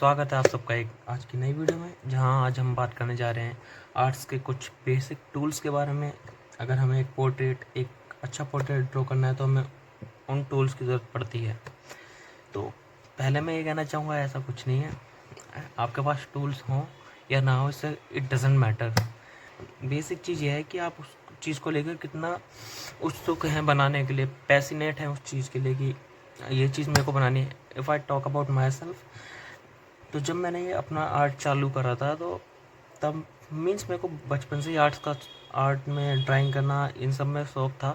स्वागत है आप सबका एक आज की नई वीडियो में, जहां आज हम बात करने जा रहे हैं आर्ट्स के कुछ बेसिक टूल्स के बारे में। अगर हमें एक अच्छा पोर्ट्रेट ड्रॉ करना है तो हमें उन टूल्स की ज़रूरत पड़ती है। तो पहले मैं ये कहना चाहूँगा, ऐसा कुछ नहीं है, आपके पास टूल्स हों या ना हो, इससे इट डजेंट मैटर। बेसिक चीज़ ये है कि आप उस चीज़ को लेकर कितना उत्सुक हैं बनाने के लिए, पैसिनेट हैं उस चीज़ के लिए कि ये चीज़ मेरे को बनानी है। If I talk about my self, तो जब मैंने ये अपना आर्ट चालू करा था तो तब मीन्स मेरे को बचपन से ही आर्ट में ड्राइंग करना इन सब में शौक था।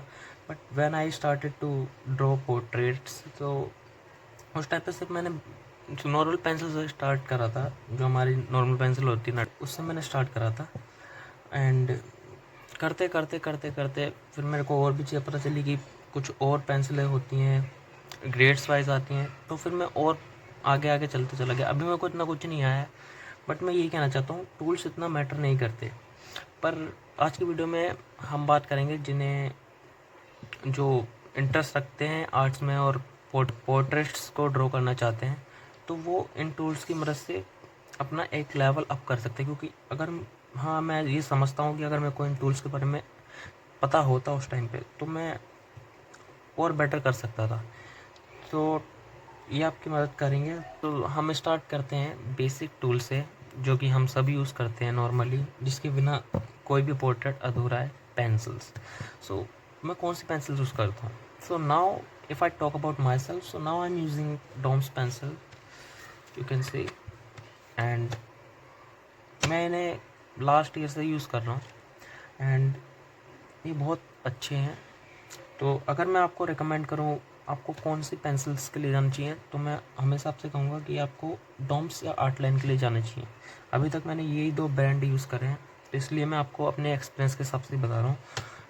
But when I started to draw portraits, तो उस टाइम पे सिर्फ मैंने नॉर्मल पेंसिल से स्टार्ट करा था, जो हमारी नॉर्मल पेंसिल होती है ना, उससे मैंने स्टार्ट करा था। एंड करते करते करते करते फिर मेरे को और भी चीज़ें पता चली कि कुछ और पेंसिलें होती हैं, ग्रेड्स वाइज आती हैं, तो फिर मैं और आगे आगे चलते चला गया। अभी मेरे को इतना कुछ नहीं आया है, बट मैं यही कहना चाहता हूँ, टूल्स इतना मैटर नहीं करते। पर आज की वीडियो में हम बात करेंगे जिन्हें जो इंटरेस्ट रखते हैं आर्ट्स में और पोर्ट्रेट्स को ड्रॉ करना चाहते हैं, तो वो इन टूल्स की मदद से अपना एक लेवल अप कर सकते हैं। क्योंकि अगर हाँ, मैं ये समझता हूँ कि अगर मेरे को इन टूल्स के बारे में पता होता उस टाइम पे, तो मैं और बेटर कर सकता था। तो ये आपकी मदद करेंगे। तो हम स्टार्ट करते हैं बेसिक टूल से, जो कि हम सभी यूज़ करते हैं नॉर्मली, जिसके बिना कोई भी पोर्ट्रेट अधूरा है, पेंसिल्स। सो मैं कौन सी पेंसिल यूज़ करता हूँ? So now if I talk about myself, so now I am using Doms pencil, you can say. And मैं इन्हें लास्ट ईयर से यूज़ कर रहा हूँ एंड ये बहुत अच्छे हैं। तो अगर मैं आपको रिकमेंड करूँ आपको कौन सी पेंसिल्स के लिए जाना चाहिए, तो मैं हमेशा आपसे कहूँगा कि आपको डॉम्स या आर्ट लाइन के लिए जाना चाहिए। अभी तक मैंने यही दो ब्रांड यूज़ करे हैं, तो इसलिए मैं आपको अपने एक्सपीरियंस के हिसाब से बता रहा हूँ।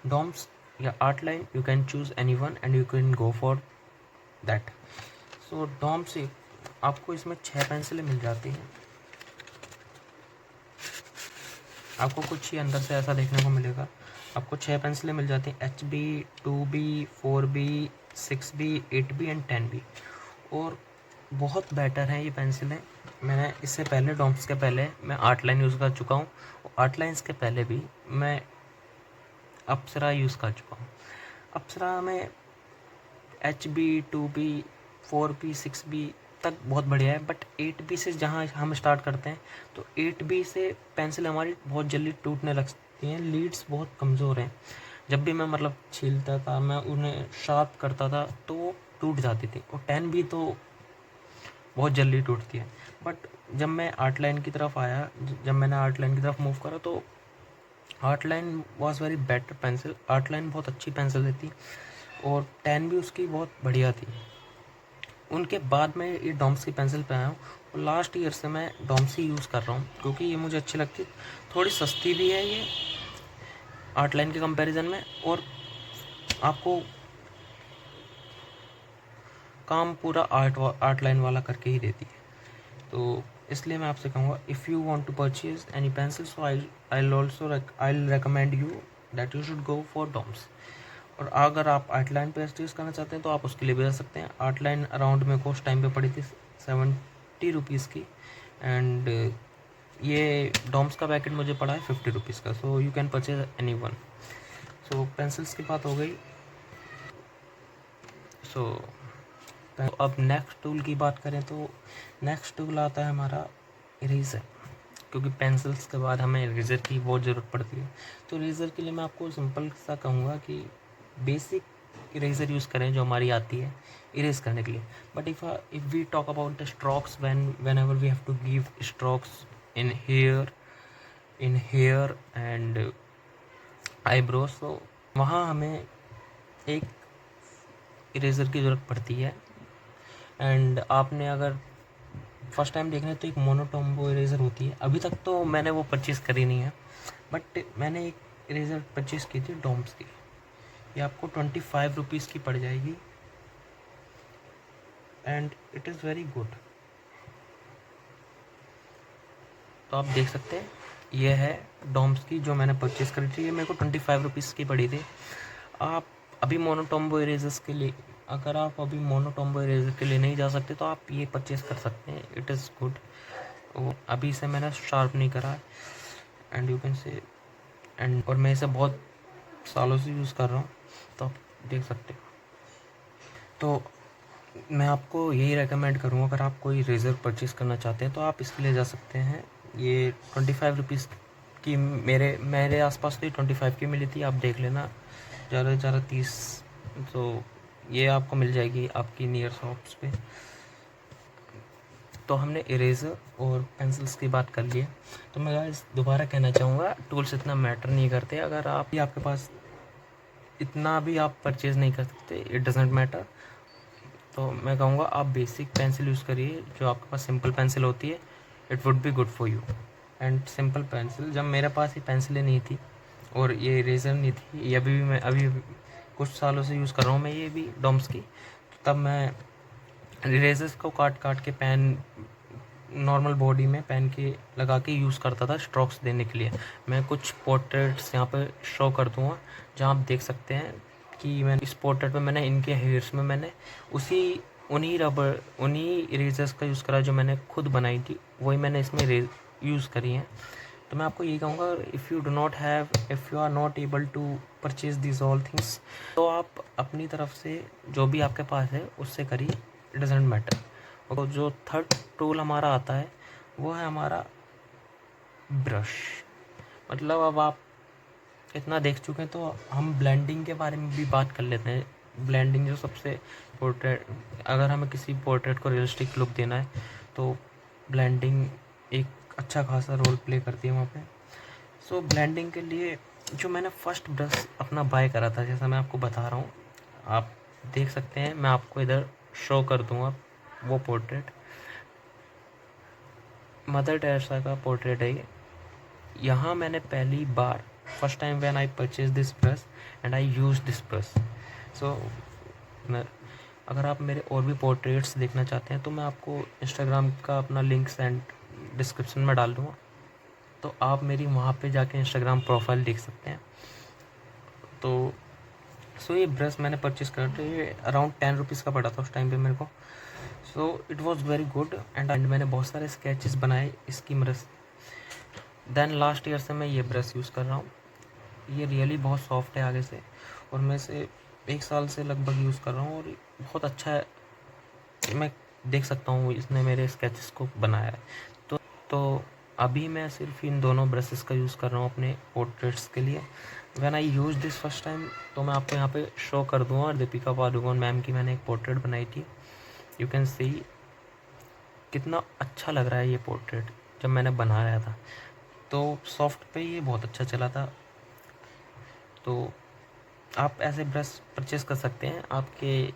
डॉम्स या Artline, you can choose any one and you can go for that. So Doms से आपको इसमें 6 पेंसिलें मिल जाती हैं। आपको कुछ ही अंदर से ऐसा देखने को मिलेगा। आपको 6 पेंसिलें मिल जाती हैं, HB, 2B, 4B, 6B, 8B and 10B। और बहुत बेटर हैं ये पेंसिलें। मैंने इससे पहले, डॉम्स के पहले, मैं आर्ट लाइन यूज़ कर चुका हूँ। आर्ट लाइन्स के पहले भी मैं अप्सरा यूज़ कर चुका हूँ। अप्सरा में HB, 2B, 4B, 6B तक बहुत बढ़िया है। बट 8B से जहाँ हम स्टार्ट करते हैं, तो 8B से पेंसिल हमारी बहुत जल्दी टूटने लगती हैं। लीड्स बहुत कमज़ोर हैं। जब भी मैं मतलब छीलता था, मैं उन्हें शार्प करता था, तो वो टूट जाती थी। और 10B तो बहुत जल्दी टूटती है। बट जब मैं आर्ट लाइन की तरफ आया, जब मैंने आर्ट लाइन की तरफ मूव करा, तो art line was very better pencil. Art line बहुत अच्छी पेंसिल थी और 10 भी उसकी बहुत बढ़िया थी। उनके बाद मैं ये डॉम्स की पेंसिल पे आया हूँ और लास्ट ईयर से मैं डॉम्स ही यूज़ कर रहा हूँ, क्योंकि ये मुझे अच्छी लगती। थोड़ी सस्ती भी है ये आर्ट लाइन के कंपैरिजन में, और आपको काम पूरा आर्ट लाइन वाला करके ही देती है। तो इसलिए मैं आपसे कहूँगा, if you want to purchase any pencil, so I will recommend you that you should go for Doms. और अगर आप आर्ट लाइन परचेज करना चाहते हैं तो आप उसके लिए भी जा सकते हैं। आर्ट लाइन अराउंड मेरे को उस टाइम पे पड़ी थी 70 रुपीज़ की, एंड ये डॉम्स का पैकेट मुझे पड़ा है 50 रुपीज़ का। So you can purchase any one. So pencils की बात हो गई। सो अब नेक्स्ट टूल की बात करें, तो नेक्स्ट टूल आता है हमारा इरेज़र। क्योंकि पेंसिल्स के बाद हमें इरेज़र की बहुत ज़रूरत पड़ती है। तो इरेज़र के लिए मैं आपको सिंपल सा कहूँगा कि बेसिक इरेज़र यूज़ करें जो हमारी आती है इरेज करने के लिए। But if we talk about the strokes, whenever we have to give strokes in hair and eyebrows, तो वहाँ हमें एक इरेज़र की ज़रूरत पड़ती है। एंड आपने अगर फर्स्ट टाइम देख रहे हैं तो एक मोनोटोम्बो इरेज़र होती है। अभी तक तो मैंने वो परचेज़ करी नहीं है, बट मैंने एक इरेज़र परचेज़ की थी डॉम्स की। ये आपको 25 रुपीज़ की पड़ जाएगी and it is very good. तो आप देख सकते हैं, ये है डॉम्स की जो मैंने परचेज़ करी थी। ये मेरे को 25 रुपीज़ की पड़ी थी। आप अभी मोनोटोम्बो इरेज़र्स के लिए अगर आप अभी मोनोटोम्बो इरेजर के लिए नहीं जा सकते तो आप ये परचेज़ कर सकते हैं, इट इज़ गुड। अभी इसे मैंने शार्प नहीं करा एंड यू कैन से और मैं इसे बहुत सालों से यूज़ कर रहा हूँ, तो आप देख सकते हो। तो मैं आपको यही रेकमेंड करूँगा, अगर आप कोई रेज़र परचेज़ करना चाहते हैं तो आप इसके लिए जा सकते हैं। ये 25 रुपीज़ की मेरे आसपास तो ये 25 की मिली थी, आप देख लेना, ज़्यादा से ज़्यादा 30, तो ये आपको मिल जाएगी आपकी नियर शॉप्स पे। तो हमने इरेज़र और पेंसिल्स की बात कर ली है, तो मैं गाइस दोबारा कहना चाहूँगा, टूल्स इतना मैटर नहीं करते। अगर आपके पास इतना भी आप परचेज़ नहीं कर सकते, इट डजेंट मैटर, तो मैं कहूँगा आप बेसिक पेंसिल यूज़ करिए, जो आपके पास सिंपल पेंसिल होती है, it would be good for you. And simple pencil, जब मेरे पास ये पेंसिलें नहीं थी और ये इरेज़र नहीं थी, ये अभी कुछ सालों से यूज़ कर रहा हूँ मैं ये भी डॉम्स की, तब मैं इरेजर्स को काट काट के पेन नॉर्मल बॉडी में पेन के लगा के यूज़ करता था स्ट्रोक्स देने के लिए। मैं कुछ पोर्ट्रेट्स यहाँ पे शो कर दूँगा, जहाँ आप देख सकते हैं कि मैं इस पोर्ट्रेट में मैंने इनके हेयर्स में मैंने उन्हीं इरेजर्स का यूज़ करा जो मैंने खुद बनाई थी, वही मैंने इसमें यूज़ करी हैं। तो मैं आपको यही कहूँगा, if you are not able to purchase this all things, तो आप अपनी तरफ से जो भी आपके पास है उससे करिए, इट डजेंट मैटर। और जो थर्ड टूल हमारा आता है वो है हमारा ब्रश। मतलब अब आप इतना देख चुके हैं तो हम ब्लेंडिंग के बारे में भी बात कर लेते हैं। ब्लेंडिंग जो सबसे अगर हमें किसी पोर्ट्रेट को रियलिस्टिक लुक देना है तो ब्लेंडिंग एक अच्छा खासा रोल प्ले करती है वहाँ पे। सो ब्लेंडिंग के लिए जो मैंने फर्स्ट ब्रश अपना बाय करा था, जैसा मैं आपको बता रहा हूँ, आप देख सकते हैं, मैं आपको इधर शो कर दूँगा वो पोर्ट्रेट, मदर टेरेसा का पोर्ट्रेट है ये। यहाँ मैंने पहली बार first time when I purchase this brush and I use this brush. So अगर आप मेरे और भी पोर्ट्रेट्स देखना चाहते हैं तो मैं आपको इंस्टाग्राम का अपना लिंक सेंड डिस्क्रिप्शन में डाल दूँगा, तो आप मेरी वहाँ पे जाके इंस्टाग्राम प्रोफाइल देख सकते हैं। तो ये ब्रश मैंने परचेज़ कर तो ये अराउंड 10 रुपीज़ का पड़ा था उस टाइम पे मेरे को। So it was very good and मैंने बहुत सारे स्केचेस बनाए इसकी मदद से। देन लास्ट ईयर से मैं ये ब्रश यूज़ कर रहा हूँ। ये रियली बहुत सॉफ्ट है आगे से, और मैं इसे 1 साल से लगभग यूज़ कर रहा हूँ और बहुत अच्छा है। मैं देख सकता हूँ इसने मेरे स्केचेस को बनाया है। तो अभी मैं सिर्फ इन दोनों ब्रशेस का यूज़ कर रहा हूँ अपने पोर्ट्रेट्स के लिए। When I use this first time, तो मैं आपको यहाँ पे शो कर दूँगा, और दीपिका पादुकोण मैम की मैंने एक पोर्ट्रेट बनाई थी। यू कैन सी कितना अच्छा लग रहा है ये पोर्ट्रेट जब मैंने बनाया था, तो सॉफ्ट पे ये बहुत अच्छा चला था। तो आप ऐसे ब्रश परचेस कर सकते हैं, आपके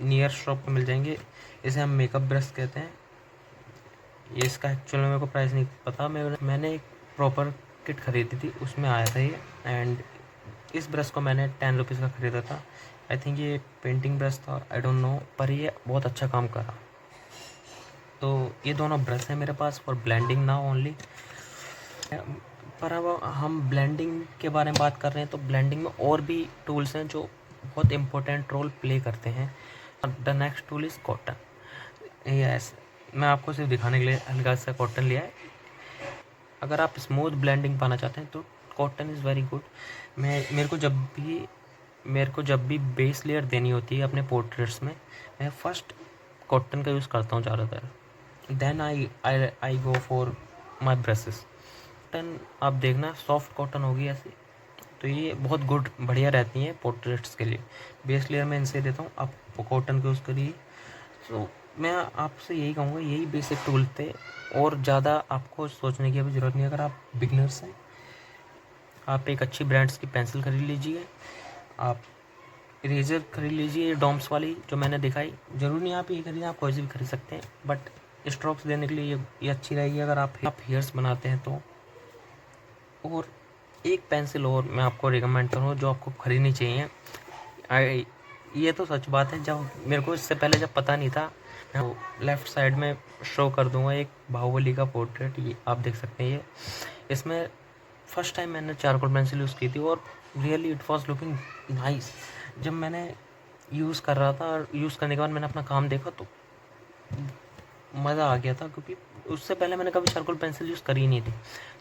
नियर शॉप पे मिल जाएंगे। इसे हम मेकअप ब्रश कहते हैं। ये इसका एक्चुअल में मेरे को प्राइस नहीं पता, मैंने एक प्रॉपर किट ख़रीदी थी, उसमें आया था ये। एंड इस ब्रश को मैंने 10 रुपीज़ का ख़रीदा था। आई थिंक ये पेंटिंग ब्रश था, आई डोंट नो, पर ये बहुत अच्छा काम करा। तो ये दोनों ब्रश हैं मेरे पास फॉर ब्लेंडिंग नाउ ओनली। पर अब हम ब्लेंडिंग के बारे में बात कर रहे हैं, तो ब्लेंडिंग में और भी टूल्स हैं जो बहुत इम्पोर्टेंट रोल प्ले करते हैं। The next tool is cotton. Yes, मैं आपको सिर्फ दिखाने के लिए हल्का सा कॉटन लिया है। अगर आप स्मूथ ब्लेंडिंग पाना चाहते हैं तो कॉटन इज़ वेरी गुड। मेरे को जब भी बेस लेयर देनी होती है अपने पोर्ट्रेट्स में, मैं फर्स्ट कॉटन का यूज़ करता हूँ ज़्यादातर। Then I go for my brushes. Cotton आप देखना सॉफ्ट कॉटन होगी ऐसी, तो ये बहुत गुड बढ़िया रहती हैं पोर्ट्रेट्स के लिए। बेस लेयर में इनसे देता हूँ, आप कॉटन का यूज़ करिए। सो मैं आपसे यही कहूँगा, यही बेसिक टूल थे, और ज़्यादा आपको सोचने की अभी ज़रूरत नहीं। अगर आप बिगनर्स हैं, आप एक अच्छी ब्रांड्स की पेंसिल खरीद लीजिए, आप इरेजर खरीद लीजिए डॉम्स वाली जो मैंने दिखाई। ज़रूरी नहीं आप ये खरीदें, आप कोई सी भी खरीद सकते हैं, बट स्ट्रोक्स देने के लिए ये अच्छी रहेगी अगर आप हेयर्स बनाते हैं तो। और एक पेंसिल और मैं आपको रिकमेंड करूँ जो आपको ख़रीदनी चाहिए। ये तो सच बात है, जब मेरे को इससे पहले जब पता नहीं था, मैं लेफ़्ट साइड में शो कर दूंगा एक बाहुबली का पोर्ट्रेट, ये आप देख सकते हैं। ये इसमें फर्स्ट टाइम मैंने चारकोल पेंसिल यूज़ की थी और really it was looking nice. जब मैंने यूज़ कर रहा था और यूज़ करने के बाद मैंने अपना काम देखा तो मज़ा आ गया था, क्योंकि उससे पहले मैंने कभी चारकोल पेंसिल यूज़ करी नहीं थी,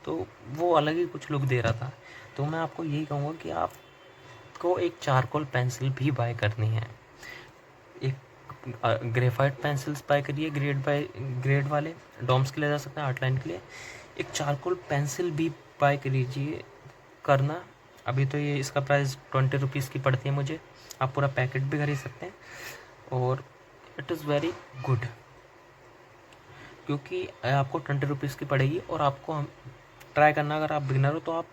तो वो अलग ही कुछ लुक दे रहा था। तो मैं आपको यही कहूँगा कि आपको एक चारकोल पेंसिल भी बाय करनी है। एक ग्रेफाइट पेंसिल्स बाय करिए, ग्रेड वाले डॉम्स के लिए जा सकते हैं, आर्ट लाइन के लिए। एक चारकोल पेंसिल भी बाय करीजिए करना। अभी तो ये इसका प्राइस 20 रुपीज़ की पड़ती है मुझे, आप पूरा पैकेट भी खरीद सकते हैं और इट इज़ वेरी गुड, क्योंकि आपको 20 रुपीज़ की पड़ेगी। और आपको हम ट्राई करना, अगर आप बिगिनर हो तो आप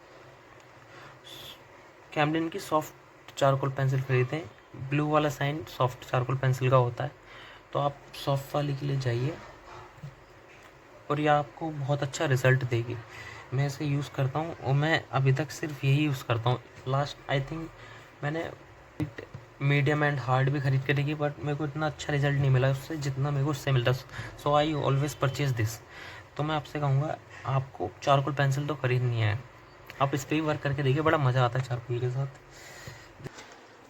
कैमलिन की सॉफ्ट चारकोल पेंसिल खरीदें। ब्लू वाला साइन सॉफ्ट चारकोल पेंसिल का होता है, तो आप सॉफ्ट वाले के लिए जाइए और ये आपको बहुत अच्छा रिज़ल्ट देगी। मैं इसे यूज़ करता हूँ और मैं अभी तक सिर्फ यही यूज़ करता हूँ। लास्ट आई थिंक मैंने मीडियम एंड हार्ड भी खरीद के देखी, बट मेरे को इतना अच्छा रिजल्ट नहीं मिला उससे जितना मेरे को उससे मिलता। सो आई ऑलवेज परचेज दिस। तो मैं आपसे कहूँगा आपको चारकोल पेंसिल तो खरीदनी है, आप इस पर ही वर्क करके देखिए, बड़ा मज़ा आता है चारकोल के साथ।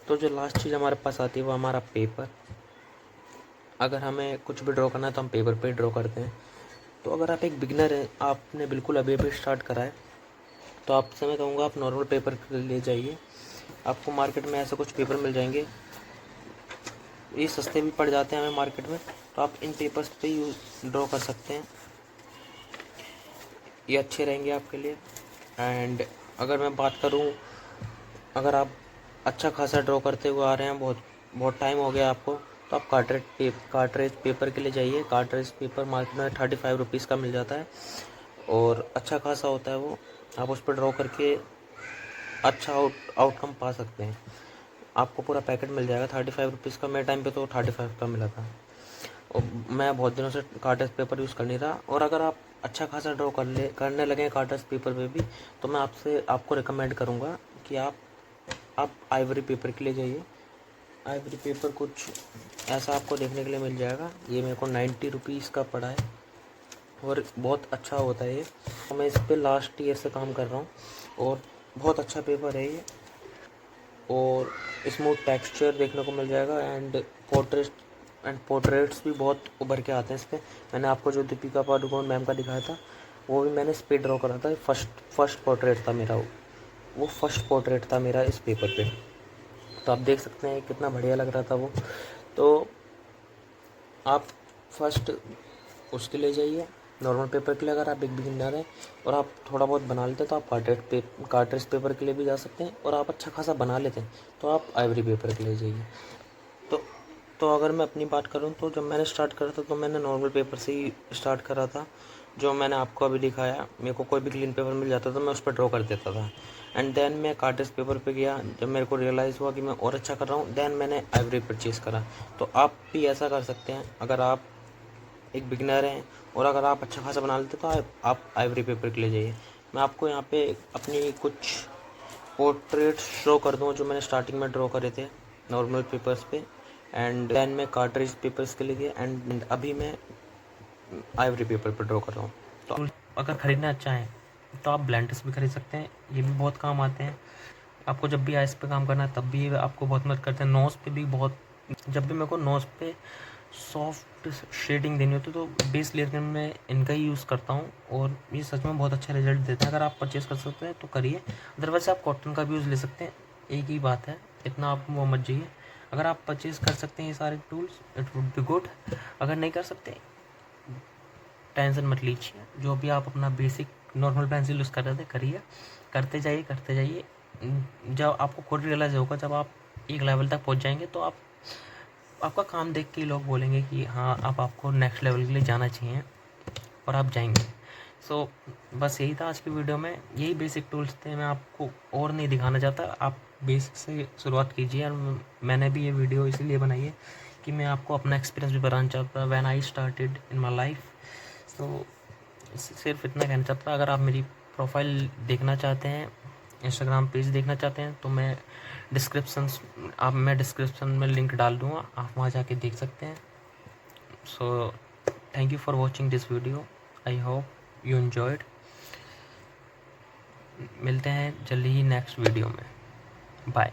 तो जो लास्ट चीज़ हमारे पास आती है वो हमारा पेपर। अगर हमें कुछ भी ड्रॉ करना है तो हम पेपर पे ड्रॉ करते हैं। तो अगर आप एक बिगनर हैं, आपने बिल्कुल अभी अभी स्टार्ट करा है, तो आपसे मैं कहूँगा आप नॉर्मल पेपर ले जाइए। आपको मार्केट में ऐसे कुछ पेपर मिल जाएंगे, ये सस्ते भी पड़ जाते हैं हमें मार्केट में, तो आप इन पेपर्स पे यूज़ ड्रॉ कर सकते हैं, ये अच्छे रहेंगे आपके लिए। एंड अगर मैं बात करूँ, अगर आप अच्छा खासा ड्रॉ करते हुए आ रहे हैं, बहुत टाइम हो गया आपको, तो आप कार्ट्रेज पेपर के लिए जाइए। कार्ट्रेज पेपर मार्केट में 35 रुपीज़ का मिल जाता है और अच्छा खासा होता है वो। आप उस पर ड्रॉ करके अच्छा आउटकम पा सकते हैं। आपको पूरा पैकेट मिल जाएगा 35 रुपीज़ का। मेरे टाइम पे तो 35 का मिला था और मैं बहुत दिनों से कार्ट्रेज पेपर यूज़ कर नहीं रहा। और अगर आप अच्छा खासा ड्रॉ करने लगे कार्ट्रेज पेपर पे भी, तो मैं आपको रिकमेंड करूँगा कि आप आइवरी पेपर के लिए जाइए। आइवरी पेपर कुछ ऐसा आपको देखने के लिए मिल जाएगा। ये मेरे को 90 रुपीज़ का पड़ा है और बहुत अच्छा होता है ये। मैं इस पर लास्ट ईयर से काम कर रहा हूँ और बहुत अच्छा पेपर है ये, और स्मूथ टेक्सचर देखने को मिल जाएगा। एंड पोर्ट्रेट्स भी बहुत उभर के आते हैं इस पर। मैंने आपको जो दीपिका पादुकोण मैम का दिखाया था, वो भी मैंने इस पर ड्रॉ करा था। फर्स्ट पोर्ट्रेट था मेरा, वो फर्स्ट पोर्ट्रेट था मेरा इस पेपर पे। तो आप देख सकते हैं कितना बढ़िया लग रहा था वो। तो आप फर्स्ट उसके लिए जाइए नॉर्मल पेपर के लिए। अगर आप एक बिगिनर हैं और आप थोड़ा बहुत बना लेते हैं तो आप कार्ट्रेज पेपर के लिए भी जा सकते हैं, और आप अच्छा खासा बना लेते हैं तो आप आइवरी पेपर के लिए जाइए। तो अगर मैं अपनी बात करूं, तो जब मैंने स्टार्ट करा था तो मैंने नॉर्मल पेपर से ही स्टार्ट करा था, जो मैंने आपको अभी दिखाया। मेरे को कोई भी क्लीन पेपर मिल जाता था, मैं उस पर ड्रॉ कर देता था। एंड देन मैं कार्ट्रेज पेपर पे गया। जब मेरे को रियलाइज़ हुआ कि मैं और अच्छा कर रहा हूँ, देन मैंने आइवरी परचेज़ करा। तो आप भी ऐसा कर सकते हैं। अगर आप एक बिगिनर हैं और अगर आप अच्छा खासा बना लेते तो आप आइवरी पेपर के लिए जाइए। मैं आपको यहाँ पे अपनी कुछ पोर्ट्रेट्स ड्रॉ कर दूँ जो मैंने स्टार्टिंग में ड्रॉ करे थे नॉर्मल पेपर्स पे, एंड देन मैं कार्ट्रेज पेपर्स के लिए गया, एंड अभी मैं आइवरी पेपर पर ड्रॉ कर रहा हूँ। तो अगर ख़रीदना अच्छा है तो आप ब्लेंडर्स भी खरीद सकते हैं, ये भी बहुत काम आते हैं। आपको जब भी आइस पे काम करना है तब भी आपको बहुत मदद करते हैं। नोज़ पे भी बहुत, जब भी मेरे को नोज़ पे सॉफ्ट शेडिंग देनी होती है तो बेस लेयर में इनका ही यूज़ करता हूँ, और ये सच में बहुत अच्छा रिजल्ट देता है। अगर आप परचेज़ कर सकते हैं तो करिए, अदरवाइज़ आप कॉटन का भी यूज़ ले सकते हैं। एक ही बात है, इतना आप वो मत जाइए। अगर आप परचेज़ कर सकते हैं ये सारे tools, it would be good. अगर नहीं कर सकते, टेंशन मत लीजिए। जो भी आप अपना बेसिक नॉर्मल पेंसिल यूज़ कर रहे थे करिए, करते जाइए। जब आपको खुद रियलाइज़ होगा, जब आप एक लेवल तक पहुंच जाएंगे तो आपका काम देख के लोग बोलेंगे कि हाँ अब आपको नेक्स्ट लेवल के लिए जाना चाहिए, और आप जाएंगे। सो बस यही था आज की वीडियो में, यही बेसिक टूल्स थे। मैं आपको और नहीं दिखाना चाहता, आप बेसिक से शुरुआत कीजिए। और मैंने भी ये वीडियो इसीलिए बनाई है कि मैं आपको अपना एक्सपीरियंस भी बताना चाहता, when I started in my life. तो सिर्फ इतना कहना चाहता। अगर आप मेरी प्रोफाइल देखना चाहते हैं, इंस्टाग्राम पेज देखना चाहते हैं, तो मैं डिस्क्रिप्शन में लिंक डाल दूँगा, आप वहाँ जाके देख सकते हैं। So thank you for watching this video, I hope you enjoyed. मिलते हैं जल्दी ही नेक्स्ट वीडियो में, बाय।